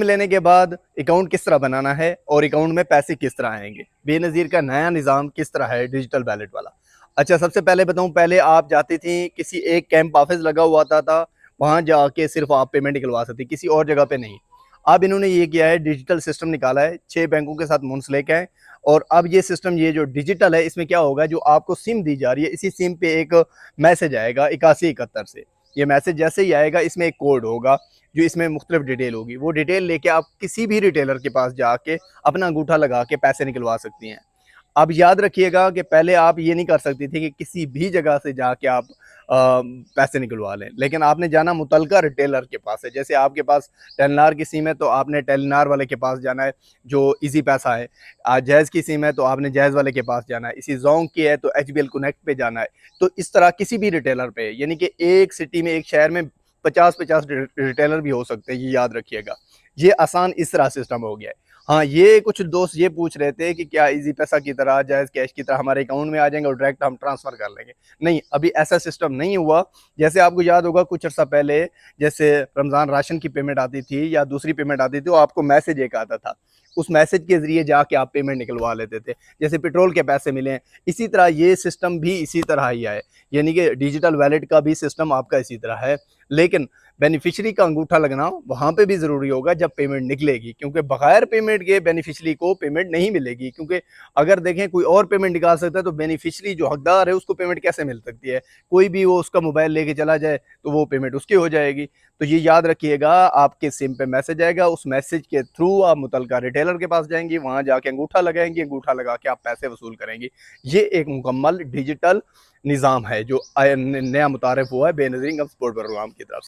लेने के बाद अकाउंट किस तरह बनाना है और अकाउंट में पैसे किस तरह आएंगे, बेनज़ीर का नया निज़ाम किस तरह है डिजिटल वैलेट वाला। अच्छा, सबसे पहले बताऊं, पहले आप जाती थी किसी एक कैंप ऑफिस लगा हुआ था वहां जाके सिर्फ आप पेमेंट निकलवा सकती, किसी और जगह पे नहीं। अब इन्होंने ये किया है, डिजिटल सिस्टम निकाला है, 6 बैंकों के साथ मुंसलिक है। और अब ये सिस्टम, ये जो डिजिटल है, इसमें क्या होगा, जो आपको सिम दी जा रही है, इसी सिम पे एक मैसेज आएगा 8171 से। ये मैसेज जैसे ही आएगा, इसमें एक कोड होगा, जो इसमें मुख्तलिफ डिटेल होगी। वो डिटेल लेके आप किसी भी रिटेलर के पास जाके अपना अंगूठा लगा के पैसे निकलवा सकती हैं। अब याद रखिएगा कि पहले आप ये नहीं कर सकती थी कि किसी भी जगह से जाके आप पैसे निकलवा लें, लेकिन आपने जाना मुतलका रिटेलर के पास है। जैसे आपके पास टेलनार की सिम है तो आपने टेलनार वाले के पास जाना है, जो इजी पैसा है। जैज़ की सिम है तो आपने जैज़ वाले के पास जाना है। इसी जोंग की है तो HBL कनेक्ट पे जाना है। तो इस तरह किसी भी रिटेलर पे, यानी कि एक सिटी में, एक शहर में 50-50 रिटेलर भी हो सकते हैं, ये याद रखिएगा। ये आसान इस तरह सिस्टम हो गया है। हाँ, ये कुछ दोस्त ये पूछ रहे थे कि क्या इजी पैसा की तरह, जायज़ कैश की तरह हमारे अकाउंट में आ जाएंगे और डायरेक्ट हम ट्रांसफ़र कर लेंगे। नहीं, अभी ऐसा सिस्टम नहीं हुआ। जैसे आपको याद होगा कुछ अर्सा पहले, जैसे रमज़ान राशन की पेमेंट आती थी या दूसरी पेमेंट आती थी, तो आपको मैसेज एक आता था। उस मैसेज के ज़रिए जाके आप पेमेंट निकलवा लेते थे, जैसे पेट्रोल के पैसे मिले। इसी तरह ये सिस्टम भी इसी तरह ही है, यानी कि डिजिटल वैलेट का भी सिस्टम आपका इसी तरह है। लेकिन बेनिफिशियरी का अंगूठा लगना वहाँ पे भी ज़रूरी होगा जब पेमेंट निकलेगी, क्योंकि बगैर पेमेंट के बेनिफिशियरी को पेमेंट नहीं मिलेगी। क्योंकि अगर देखें कोई और पेमेंट निकाल सकता है तो बेनिफिशियरी जो हकदार है उसको पेमेंट कैसे मिल सकती है? कोई भी वो उसका मोबाइल लेके चला जाए तो वो पेमेंट उसकी हो जाएगी। तो ये याद रखिएगा, आपके सिम पे मैसेज आएगा, उस मैसेज के थ्रू आप मुतलका रिटेलर के पास जाएंगी, वहाँ जाके अंगूठा लगाएंगी, अंगूठा लगा के आप पैसे वसूल करेंगी। ये एक मुकम्मल डिजिटल निज़ाम है जो नया मुतारफ़ हुआ है बेनज़ीर गम सपोर्ट प्रोग्राम की तरफ से।